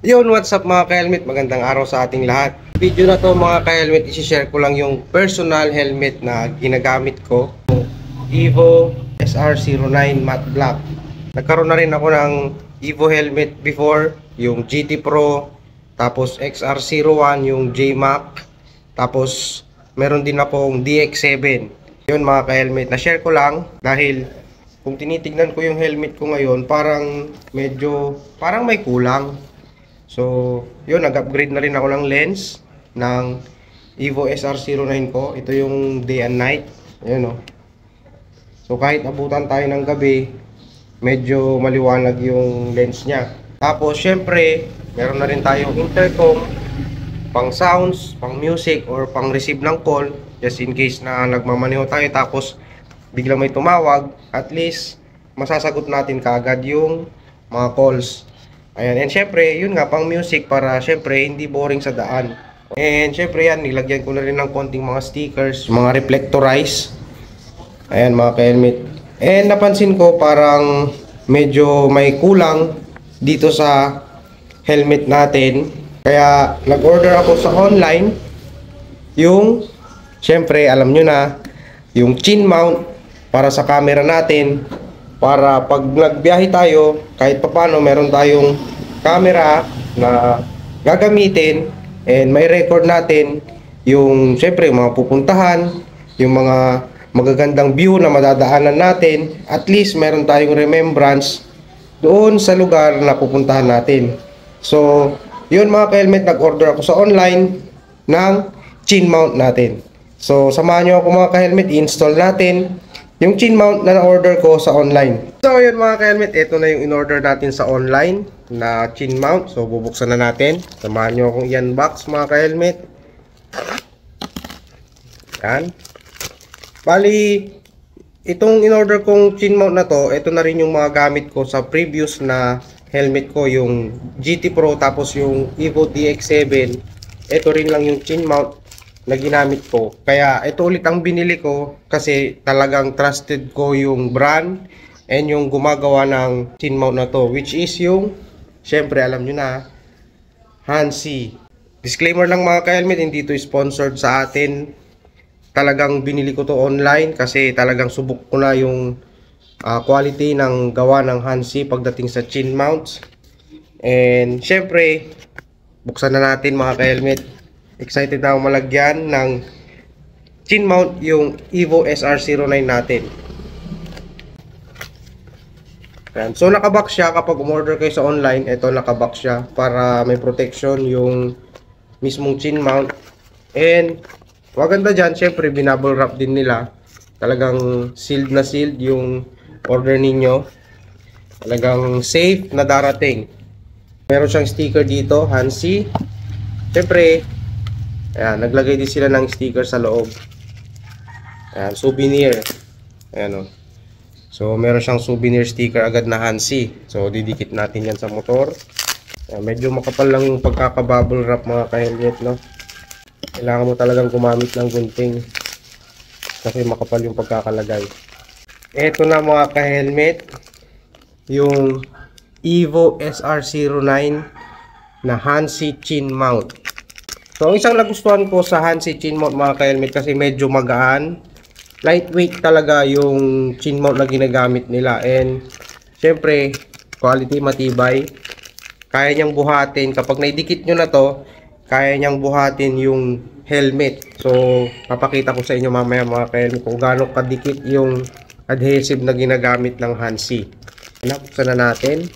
Yun, what's up mga ka-helmet? Magandang araw sa ating lahat. Video na to mga ka-helmet, isi-share ko lang yung personal helmet na ginagamit ko. Evo SR09 Matte Black. Nagkaroon na rin ako ng Evo helmet before, yung GT Pro, tapos XR01, yung JMac, tapos meron din akong DX7. Yun mga ka-helmet, na-share ko lang dahil kung tinitignan ko yung helmet ko ngayon, parang may kulang. So, yun, nag-upgrade na rin ako ng lens ng Evo SR09 ko. Ito yung day and night. Ayan o. So, kahit abutan tayo ng gabi, medyo maliwanag yung lens niya. Tapos, syempre, meron na rin tayong intercom, pang sounds, pang music, or pang receive ng call. Just in case na nagmamaneho tayo, tapos biglang may tumawag, at least, masasagot natin kaagad yung mga calls. Ayan, and syempre, yun nga, pang music para syempre hindi boring sa daan. And syempre yan, nilagyan ko na rin ng konting mga stickers, mga reflectorize. Ayan mga ka-helmet. And napansin ko parang medyo may kulang dito sa helmet natin. Kaya nag-order ako sa online yung, syempre alam nyo na, yung chin mount para sa camera natin. Para pag nagbiyahe tayo, kahit papano meron tayong camera na gagamitin and may record natin yung syempre mga pupuntahan, yung mga magagandang view na madadaanan natin. At least meron tayong remembrance doon sa lugar na pupuntahan natin. So, yun mga ka-helmet, nag-order ako sa online ng chin mount natin. So, samahan nyo ako mga ka-helmet, i-install natin yung chin mount na na-order ko sa online. So yun mga ka-helmet, ito na yung in-order natin sa online na chin mount. So bubuksan na natin. Samahan nyo akong i-unbox mga ka-helmet. Yan. Bali, itong in-order kong chin mount na to, ito na rin yung mga gamit ko sa previous na helmet ko, yung GT Pro tapos yung Evo DX7. Ito rin lang yung chin mount na ginamit ko. Kaya ito ulit ang binili ko kasi talagang trusted ko yung brand and yung gumagawa ng chin mount na to, which is yung, syempre alam nyo na, Hansi. Disclaimer lang mga ka-helmet, hindi to sponsored sa atin. Talagang binili ko to online kasi talagang subok ko na yung quality ng gawa ng Hansi pagdating sa chin mounts. And syempre, buksan na natin mga ka-helmet. Excited na ako malagyan ng chin mount yung Evo SR09 natin. Ayan. So nakabox siya kapag umorder kayo sa online. Ito nakabox siya para may protection yung mismong chin mount. And maganda dyan, syempre binubble wrap din nila. Talagang sealed na sealed yung order ninyo. Talagang safe na darating. Meron siyang sticker dito, Hansi. Syempre, ayan, naglagay din sila ng sticker sa loob. Ayan, souvenir. Ayan o. So, meron siyang souvenir sticker agad na Hansi. So, didikit natin yan sa motor. Ayan, medyo makapal lang yung pagkaka-bubble wrap mga ka-helmet, no? Kailangan mo talagang gumamit ng gunting kasi makapal yung pagkakalagay. Ito na mga ka-helmet, yung Evo SR09 na Hansi chin mount. So, ang isang nagustuhan ko sa Hansi chin mount mga ka-helmet kasi medyo magaan. Lightweight talaga yung chin mount na ginagamit nila. And, syempre, quality matibay. Kaya niyang buhatin. Kapag naidikit nyo na to, kaya niyang buhatin yung helmet. So, papakita ko sa inyo mamaya mga ka-helmet kung gaano kadikit yung adhesive na ginagamit ng Hansi. Nabuksan na natin.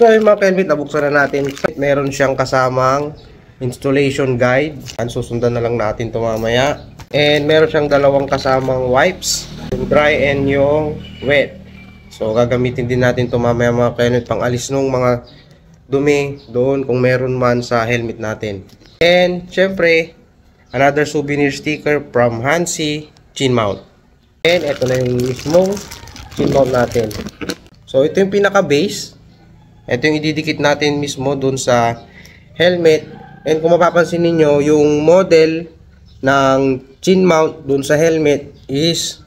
So yung mga ka-helmet, nabuksan na natin. Meron siyang kasamang installation guide. Susundan na lang natin ito mamaya. And meron siyang dalawang kasamang wipes, yung dry and yung wet. So gagamitin din natin ito mamaya mga ka-helmet, pang alis nung mga dumi doon kung meron man sa helmet natin. And syempre, another souvenir sticker from Hansi chin mount. And ito na yung mismong chin mount natin. So ito yung pinaka base. Ito yung ididikit natin mismo dun sa helmet. And kung mapapansin ninyo, yung model ng chin mount dun sa helmet is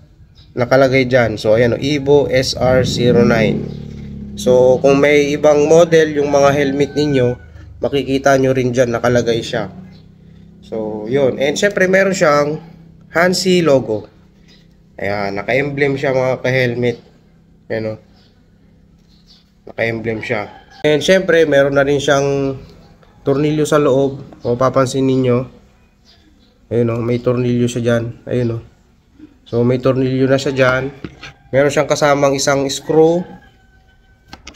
nakalagay dyan. So ayan o, Evo SR09. So kung may ibang model yung mga helmet ninyo, makikita nyo rin dyan nakalagay siya. So yun, and syempre meron siyang Hansi logo. Ayan, naka-emblem siya mga ka-helmet. Ayan o, naka-emblem siya. And syempre meron na rin siyang tornilyo sa loob. Kung papansin ninyo, ayun o, may tornilyo siya dyan. Ayun o, so may tornilyo na siya dyan. Meron siyang kasamang isang screw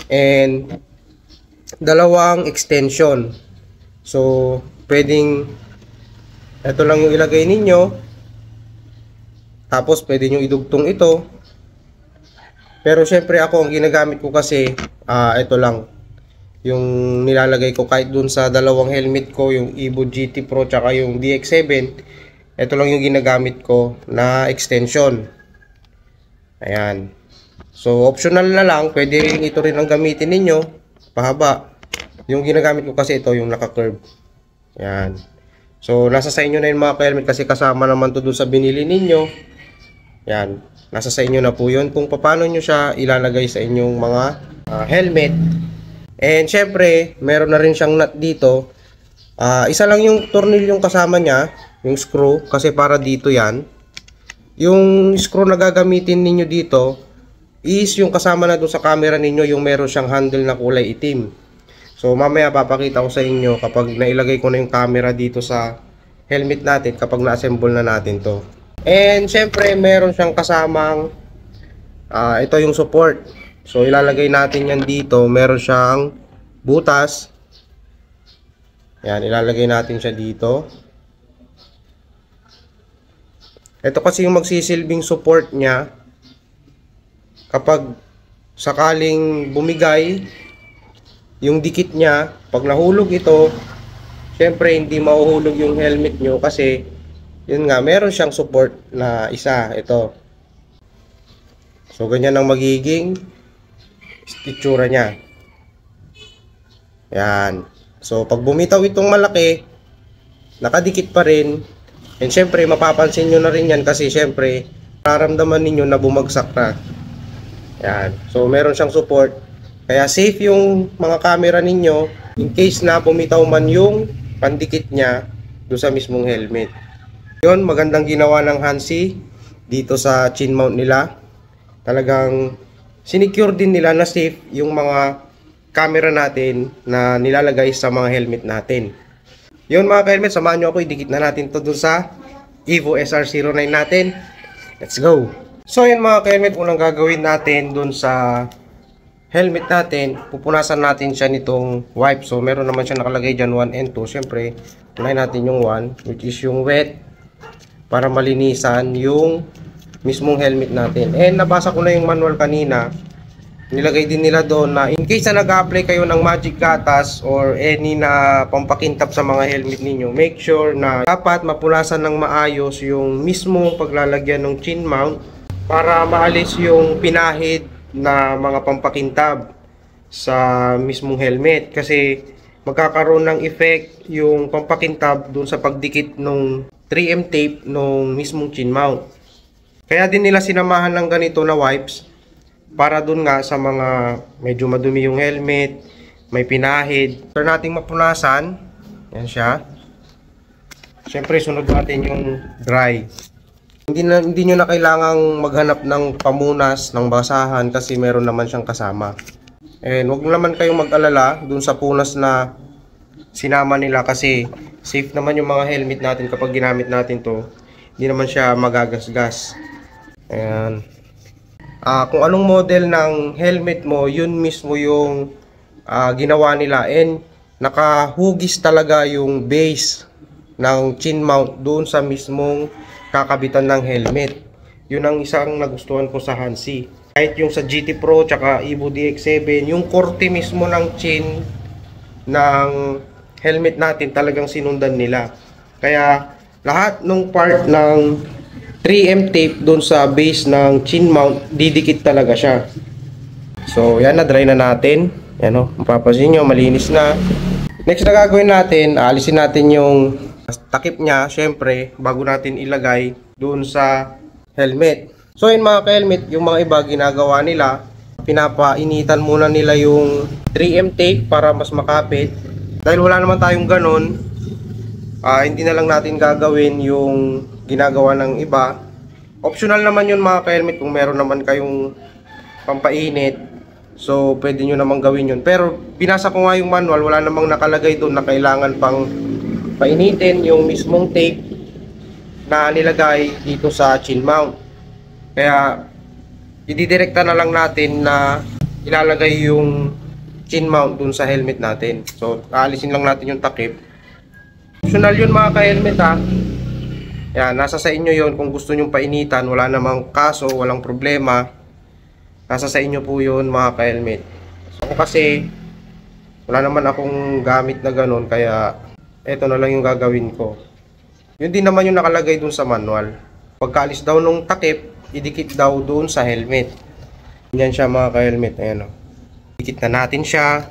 and dalawang extension. So pwedeng ito lang yung ilagay ninyo, tapos pwede nyo idugtong ito. Pero syempre ako ang ginagamit ko kasi ito lang yung nilalagay ko kahit dun sa dalawang helmet ko, yung Evo GT Pro tsaka yung DX7. Ito lang yung ginagamit ko na extension. Ayan. So optional na lang, pwede rin ito rin ang gamitin ninyo, pahaba. Yung ginagamit ko kasi ito yung naka-curve. Ayan. So nasa sa inyo na yung mga ka-helmet kasi kasama naman to dun sa binili ninyo. Ayan. Nasa sa inyo na po yun kung paano nyo siya ilalagay sa inyong mga helmet. And syempre, meron na rin siyang nut dito. Isa lang yung tornilyong kasama niya, yung screw, kasi para dito yan. Yung screw na gagamitin ninyo dito is yung kasama na doon sa camera ninyo, yung meron siyang handle na kulay itim. So mamaya papakita ko sa inyo kapag nailagay ko na yung camera dito sa helmet natin, kapag na-assemble na natin to. And syempre meron siyang kasamang ito yung support. So ilalagay natin yan dito. Meron siyang butas. Yan, ilalagay natin siya dito. Ito kasi yung magsisilbing support niya kapag sakaling bumigay yung dikit niya. Pag nahulog ito, syempre hindi mahuhulog yung helmet nyo kasi yun nga, meron siyang support na isa, ito. So ganyan ang magiging itsura niya. Yan. So pag bumitaw itong malaki, nakadikit pa rin. And syempre mapapansin nyo na rin yan kasi syempre nararamdaman ninyo na bumagsak na. Yan. So meron siyang support. Kaya safe yung mga camera ninyo in case na bumitaw man yung pandikit niya doon sa mismong helmet. Yun, magandang ginawa ng Hansi dito sa chin mount nila. Talagang sinecure din nila na safe yung mga camera natin na nilalagay sa mga helmet natin. Yun mga ka-helmet, samahan nyo ako, idikit na natin to dun sa Evo SR09 natin. Let's go! So yun mga ka-helmet, unang gagawin natin dun sa helmet natin, pupunasan natin siya nitong wipe. So meron naman siya nakalagay dyan 1 and 2. Siyempre, unahin natin yung 1, which is yung wet, para malinisan yung mismong helmet natin. And nabasa ko na yung manual kanina. Nilagay din nila doon na in case na nag-apply kayo ng magic gatas or any na pampakintab sa mga helmet ninyo, make sure na dapat mapunasan ng maayos yung mismong paglalagyan ng chin mount para maalis yung pinahid na mga pampakintab sa mismong helmet. Kasi magkakaroon ng effect yung pampakintab doon sa pagdikit ng 3M tape ng mismong chin mount. Kaya din nila sinamahan ng ganito na wipes para dun nga sa mga medyo madumi yung helmet, may pinahid. After nating mapunasan, yan siya. Siyempre sunod natin yung dry. Hindi nyo na kailangang maghanap ng pamunas ng basahan kasi meron naman siyang kasama. And wag naman kayong mag-alala dun sa punas na sinama nila kasi safe naman yung mga helmet natin kapag ginamit natin to. Hindi naman siya magagasgas. Ayan. Kung anong model ng helmet mo, yun mismo yung ginawa nila. And nakahugis talaga yung base ng chin mount doon sa mismong kakabitan ng helmet. Yun ang isang nagustuhan ko sa Hansi. Kahit yung sa GT Pro tsaka Evo DX7, yung korte mismo ng chin ng helmet natin talagang sinundan nila. Kaya lahat ng part ng 3M tape doon sa base ng chin mount, didikit talaga siya. So yan, na dry na natin. Yan o, mapapansin nyo, malinis na. Next na gagawin natin, alisin natin yung takip niya, syempre, bago natin ilagay doon sa helmet. So yun mga ka-helmet, yung mga iba ginagawa nila, pinapainitan muna nila yung 3M tape para mas makapit. Dahil wala naman tayong ganon, hindi na lang natin gagawin yung ginagawa ng iba. Optional naman yun mga ka-helmet kung meron naman kayong pampainit. So pwede nyo namang gawin yun. Pero binasa ko nga yung manual, wala namang nakalagay doon na kailangan pang painitin yung mismong tape na nilagay dito sa chin mount. Kaya ididirekta na lang natin na ilalagay yung chin mount dun sa helmet natin. So aalisin lang natin yung takip. Optional yun mga ka-helmet ha. Yan, nasa sa inyo yun kung gusto nyong painitan. Wala namang kaso, walang problema. Nasa sa inyo po yun mga ka-helmet. So kasi wala naman akong gamit na ganun, kaya eto na lang yung gagawin ko. Yun din naman yung nakalagay dun sa manual. Pagkaalis daw nung takip, idikit daw dun sa helmet. Yan siya mga ka-helmet. Ayan o. Dikit na natin siya.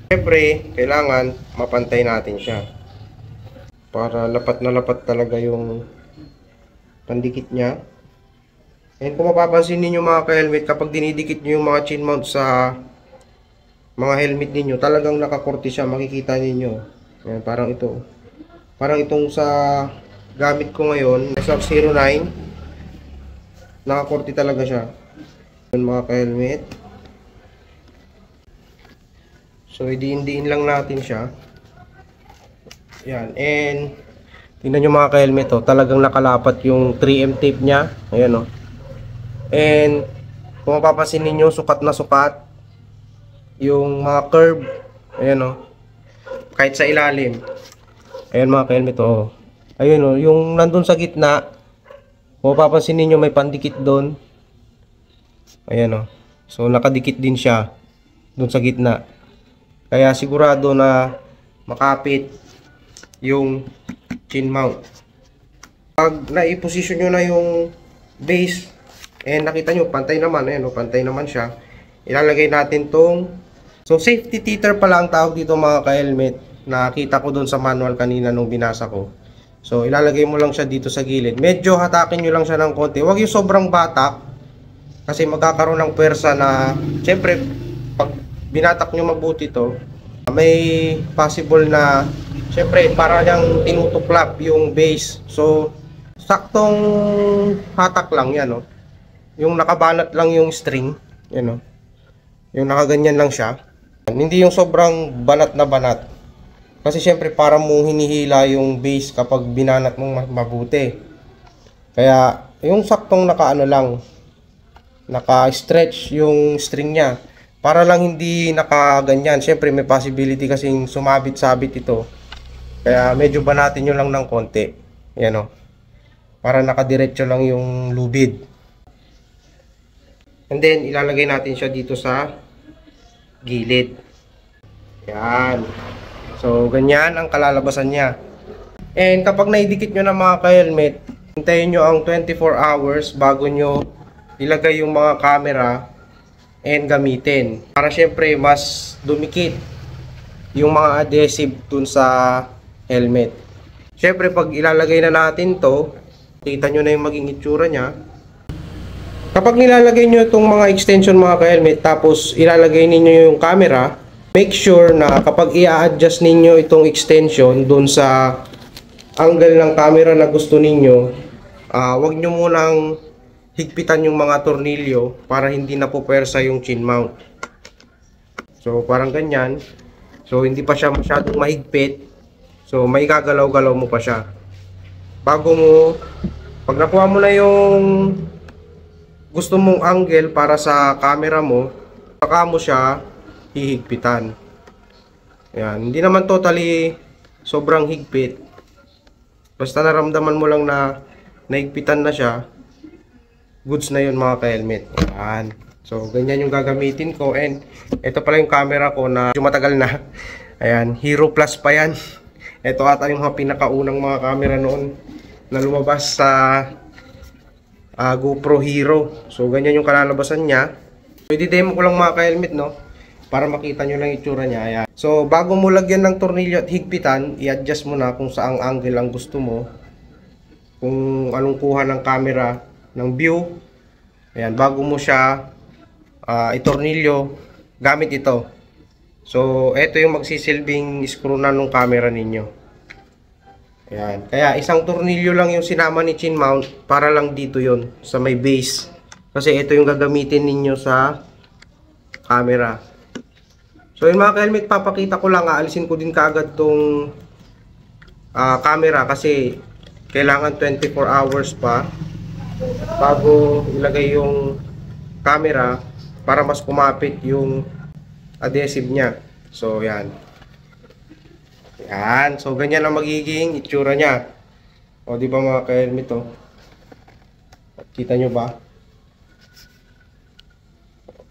Siyempre, kailangan mapantay natin siya. Para lapat na lapat talaga yung pandikit niya. And kung mapapansin niyo mga ka-helmet, kapag dinidikit niyo yung mga chin mount sa mga helmet niyo, talagang nakakorte siya, makikita niyo. Ayan, parang ito. Parang itong sa gamit ko ngayon, SR09, nakakorte talaga siya. Ayan mga ka-helmet. So idiin-diin lang natin siya. Ayan, and tingnan nyo mga ka-helmet, oh, talagang nakalapat yung 3M tape nya. Ayan, oh. And kung mapapansin ninyo, sukat na sukat yung mga curve. Ayan, oh. Kahit sa ilalim. Ayan mga ka-helmet, oh. Ayun, oh, yung nandun sa gitna, kung mapapansin ninyo, may pandikit doon. Ayan, oh. So nakadikit din siya doon sa gitna. Kaya sigurado na makapit yung chin mount. Pag naiposisyon nyo na yung base, nakita nyo, pantay naman. Ayan, pantay naman siya. Ilalagay natin tong, so safety teeter pala ang tawag dito mga ka-helmet. Nakita ko doon sa manual kanina nung binasa ko. So ilalagay mo lang siya dito sa gilid. Medyo hatakin nyo lang siya ng konti. Huwag yung sobrang batak, kasi magkakaroon ng pwersa na, syempre, pag binatak nyo mabuti to, may possible na syempre para niyang tinutuklap yung base. So saktong hatak lang yan, no? Yung nakabanat lang yung string, yan, no? Yung nakaganyan lang siya. Hindi yung sobrang banat na banat. Kasi syempre para mong hinihila yung base kapag binanat mong mabuti. Kaya yung saktong nakaano lang, naka-stretch yung string niya. Para lang hindi nakaganyan. Syempre may possibility kasing sumabit-sabit ito. Kaya medyo banatin nyo lang ng konti. Yan, o. Para nakadiretso lang yung lubid. And then ilalagay natin siya dito sa gilid. Yan. So ganyan ang kalalabasan niya. And kapag naidikit nyo na mga ka-helmet, hintayin nyo ang 24 hours bago nyo ilagay yung mga camera and gamitin. Para syempre mas dumikit yung mga adhesive dun sa helmet. Syempre pag ilalagay na natin to, kita nyo na yung maging itsura nya. Kapag nilalagay nyo itong mga extension mga ka-helmet, tapos ilalagay ninyo yung camera, make sure na kapag i-adjust ninyo itong extension dun sa angle ng camera na gusto ninyo, wag nyo munang higpitan yung mga tornilyo para hindi na po pwersa yung chin mount. So parang ganyan. So hindi pa siya masyadong mahigpit. So may gagalaw-galaw mo pa siya. Bago mo, pag nakuha mo na yung gusto mong angle para sa camera mo, saka mo siya hihigpitan. Ayan. Hindi naman totally sobrang higpit. Basta naramdaman mo lang na nahigpitan na siya, goods na yun mga ka-helmet. Ayan. So ganyan yung gagamitin ko. And ito pala yung camera ko na matagal na. Ayan, Hero Plus pa yan. Ito ata yung mga pinakaunang mga camera noon na lumabas sa GoPro Hero. So ganyan yung kalalabasan niya. So i-demo ko lang mga ka-helmet, no, para makita nyo lang yung itsura niya. Ayan. So bago mo lagyan ng tornilyo at higpitan, i-adjust mo na kung saang angle ang gusto mo, kung anong kuha ng camera ng view. Ayan, bago mo siya itornilyo gamit ito. So, ito yung magsisilbing screw na nung camera ninyo. Ayan. Kaya isang tornilyo lang yung sinama ni chin mount para lang dito yon sa may base. Kasi ito yung gagamitin ninyo sa camera. So, yung mga ka-helmet, papakita ko lang, aalisin ko din kaagad tong camera kasi kailangan 24 hours pa bago ilagay yung camera para mas kumapit yung adhesive niya. So, yan. Yan. So, ganyan ang magiging itsura niya. O, di ba mga ka-helmet, oh? Kita nyo ba?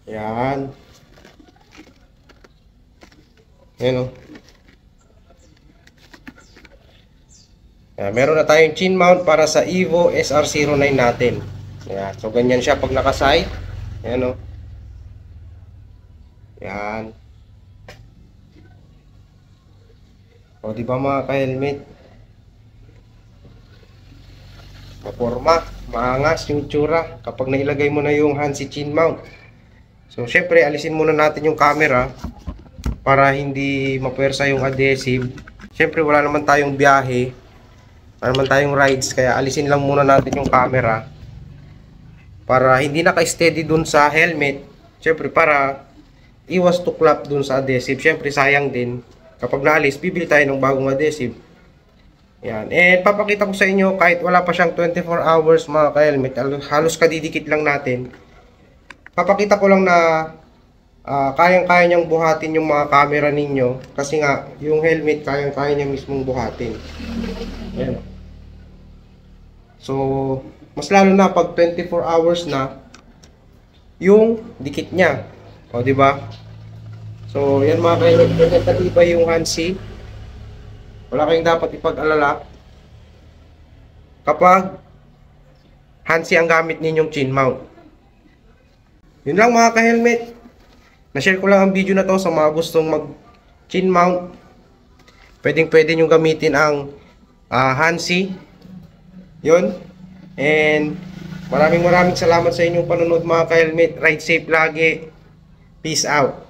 Yan. Yan, oh. Yan. Meron na tayong chin mount para sa Evo SR09 natin. Yan. So, ganyan siya pag nakaside. Yan, oh. Yan. O, di ba mga ka-helmet? Maporma, maangas yung itsura kapag nailagay mo na yung Hansi chin mount. So, syempre, alisin muna natin yung camera para hindi mapuwersa yung adhesive. Syempre, wala naman tayong biyahe, wala naman tayong rides, kaya alisin lang muna natin yung camera para hindi naka-steady dun sa helmet. Syempre, para iwas tuklap dun sa adhesive. Syempre, sayang din. Kapag naalis, bibili tayo ng bagong adhesive. Yan. And papakita ko sa inyo, kahit wala pa siyang 24 hours mga ka-helmet, halos kadidikit lang natin. Papakita ko lang na kayang-kaya niyang buhatin yung mga camera ninyo. Kasi nga, yung helmet, kayang-kaya niya mismong buhatin. Yan. So, mas lalo na pag 24 hours na, yung dikit niya. O, di ba? So, yan mga ka-helmet, katibay yung Hansi. Wala kayong dapat ipag-alala kapag Hansi ang gamit ninyong chin mount. Yun lang mga ka-helmet. Na-share ko lang ang video na to sa mga gustong mag chin mount. Pwede nyo gamitin ang Hansi. Yun. And maraming salamat sa inyong panonood mga ka-helmet. Ride safe lagi. Peace out.